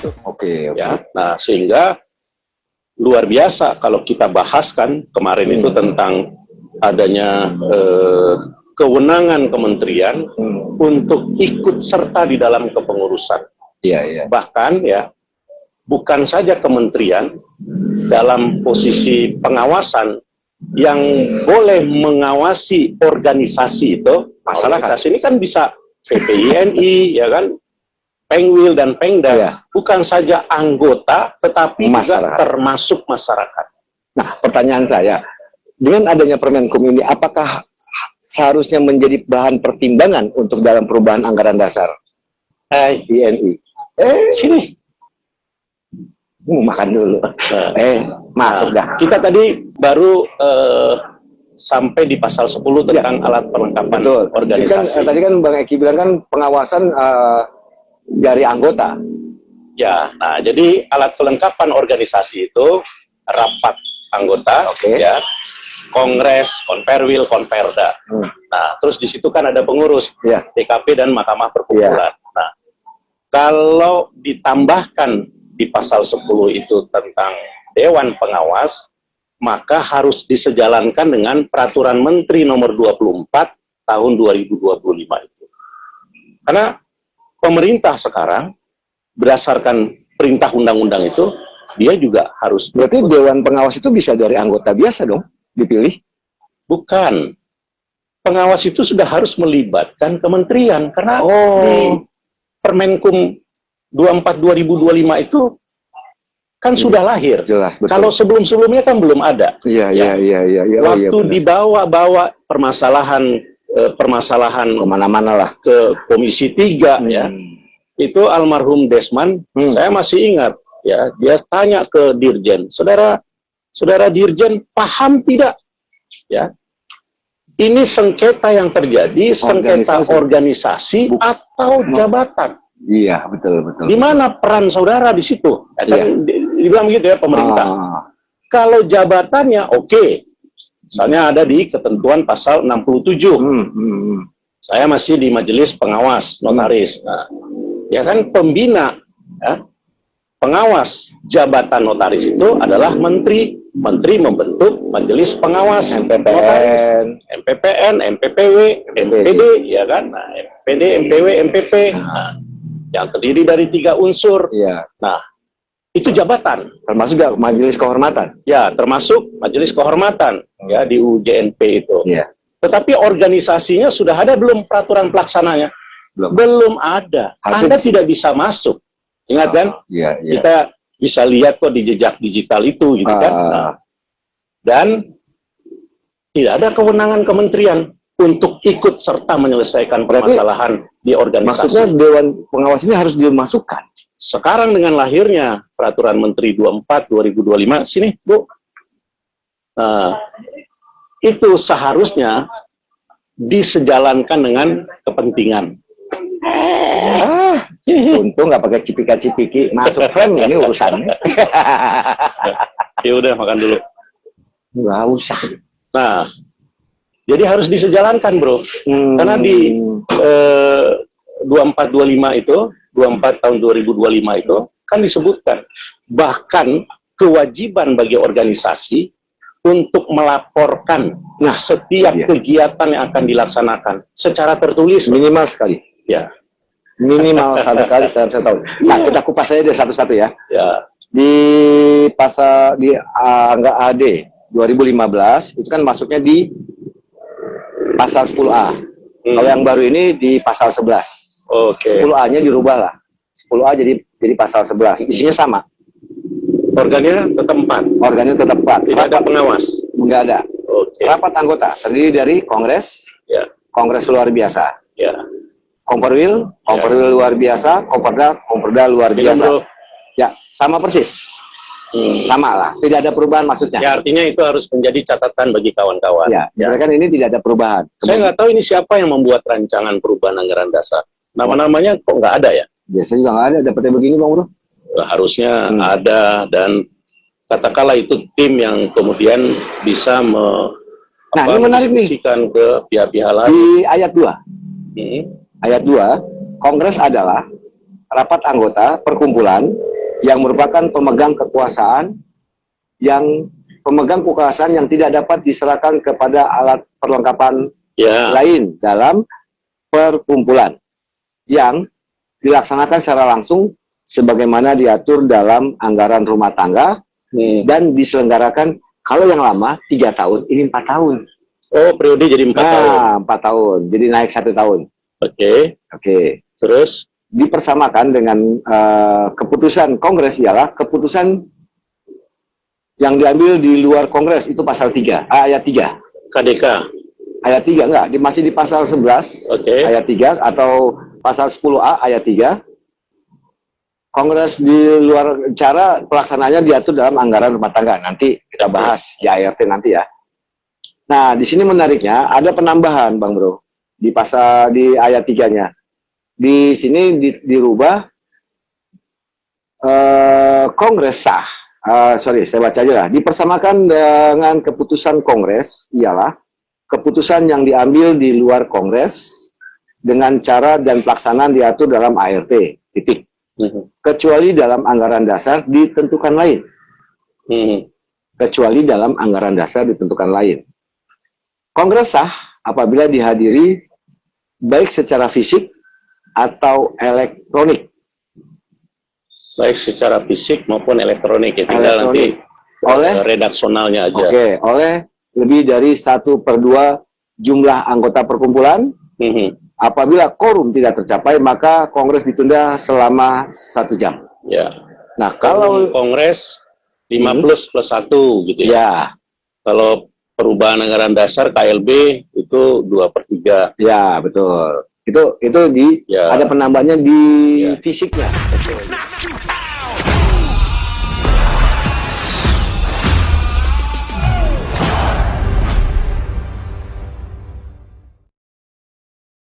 itu. Oke. Ya, nah sehingga luar biasa kalau kita bahas kan kemarin itu tentang adanya kewenangan kementerian untuk ikut serta di dalam kepengurusan. Iya, iya. Bahkan ya bukan saja kementerian dalam posisi pengawasan yang boleh mengawasi organisasi itu. Organisasi ini kan bisa PPINI, ya kan, Pengwil dan Pengda, ya. Bukan saja anggota, tetapi masyarakat. Juga termasuk masyarakat. Nah, pertanyaan saya, dengan adanya Permenkum ini, apakah seharusnya menjadi bahan pertimbangan untuk dalam perubahan anggaran dasar INI? Sini. Makan dulu. Masuk dah. Kita tadi baru sampai di pasal 10 tentang alat perlengkapan organisasi. Tadi kan Bang Eki bilang kan pengawasan dari anggota. Ya, nah jadi alat kelengkapan organisasi itu rapat anggota, ya, kongres, konperwil, konperda. Nah, terus di situ kan ada pengurus, DKP dan Mahkamah Perkumpulan. Nah, kalau ditambahkan di pasal 10 itu tentang Dewan Pengawas, maka harus disejalankan dengan Peraturan Menteri Nomor 24 tahun 2025 itu. Karena pemerintah sekarang berdasarkan perintah undang-undang itu, dia juga harus... Berarti Dewan Pengawas itu bisa dari anggota biasa dong, dipilih? Bukan. Pengawas itu sudah harus melibatkan kementerian, karena di Permenkum 24 2025 itu kan sudah lahir. Jelas, betul. Kalau sebelum-sebelumnya kan belum ada. Iya. Waktu dibawa permasalahan kemana-mana lah ke Komisi 3 ya. Itu almarhum Desman, saya masih ingat ya, dia tanya ke Dirjen, saudara Dirjen paham tidak ya, ini sengketa yang terjadi, sengketa organisasi atau jabatan? Iya, betul. Di mana peran saudara di situ? Ya, kan dibilang begitu ya pemerintah. Kalau jabatannya oke. Misalnya ada di ketentuan pasal 67. Saya masih di majelis pengawas notaris. Nah, ya kan pembina, ya, pengawas jabatan notaris itu adalah menteri. Menteri membentuk majelis pengawas MPPN, MPPW, MPD, ya kan? Nah, MPD, MPW, MPP. Nah, yang terdiri dari 3 unsur. Nah, itu jabatan. Termasuk juga majelis kehormatan. Ya, termasuk majelis kehormatan ya di UJNP itu. Tetapi organisasinya sudah ada belum peraturan pelaksananya? Belum ada. Anda tidak bisa masuk. Ingat kan? Kita bisa lihat kok di jejak digital itu gitu kan. Nah, dan tidak ada kewenangan kementerian untuk ikut serta menyelesaikan permasalahan di organisasi. Maksudnya Dewan Pengawas ini harus dimasukkan. Sekarang dengan lahirnya Peraturan Menteri 24 2025, sini Bu. Itu seharusnya disejalankan dengan kepentingan. Untung nggak pakai cipika-cipiki, masuk frame ini urusannya. Ya udah, makan dulu. Nggak usah. Nah, jadi harus disejalankan, Bro. Karena di 2425 itu, 24 tahun 2025 itu kan disebutkan bahkan kewajiban bagi organisasi untuk melaporkan setiap kegiatan yang akan dilaksanakan secara tertulis minimal sekali. Ya. Minimal satu kali dalam setahun. Nah, kita kupas saja deh satu-satu ya. Di pasal di angka AD 2015 itu kan masuknya di pasal 10A. Kalau yang baru ini di pasal 11. 10A-nya dirubah lah. 10A jadi pasal 11. Isinya sama. Organnya tetap 4. Organnya tetap 4. Tidak ada pengawas. Enggak ada. Rapat anggota terdiri dari kongres, kongres luar biasa, komperwil, komperwil luar biasa, komperda luar biasa. Ya, sama persis. Sama lah. Tidak ada perubahan maksudnya. Ya, artinya itu harus menjadi catatan bagi kawan-kawan. Mereka ini tidak ada perubahan. Saya nggak tahu ini siapa yang membuat rancangan perubahan anggaran dasar. Nama-namanya kok nggak ada ya? Biasanya juga nggak ada. Dapatnya begini, Bang Bro. Harusnya ada, dan katakanlah itu tim yang kemudian bisa ini menarik nih ke pihak-pihak lain. Di ayat 2 ayat 2, kongres adalah rapat anggota perkumpulan yang merupakan pemegang kekuasaan yang tidak dapat diserahkan kepada alat perlengkapan lain dalam perkumpulan yang dilaksanakan secara langsung sebagaimana diatur dalam anggaran rumah tangga dan diselenggarakan kalau yang lama 3 tahun, ini 4 tahun. Oh, periode jadi 4 tahun. 4 tahun, jadi naik 1 tahun. Oke. Terus dipersamakan dengan keputusan Kongres ialah keputusan yang diambil di luar Kongres, itu pasal 3, ayat 3. KDK. Ayat 3 enggak, masih di pasal 11 ayat 3 atau pasal 10A ayat 3. Kongres di luar cara pelaksananya diatur dalam anggaran rumah tangga. Nanti kita bahas di ART nanti ya. Nah, di sini menariknya ada penambahan, Bang Bro. Di ayat 3-nya. Di sini dirubah Kongres sah. Saya baca aja lah. Dipersamakan dengan keputusan Kongres ialah keputusan yang diambil di luar Kongres dengan cara dan pelaksanaan diatur dalam ART. Titik. Kecuali dalam anggaran dasar ditentukan lain. Kecuali dalam anggaran dasar ditentukan lain. Kongres sah apabila dihadiri baik secara fisik atau elektronik. Baik secara fisik maupun elektronik, ya, tinggal nanti oleh redaksionalnya aja. Oleh lebih dari 1/2 jumlah anggota perkumpulan. Apabila quorum tidak tercapai, maka kongres ditunda selama 1 jam. Ya. Nah, kalau kongres 5 plus 1 gitu ya. Ya. Kalau perubahan anggaran dasar KLB itu 2/3. Ya, betul. Itu ada penambahannya di fisiknya.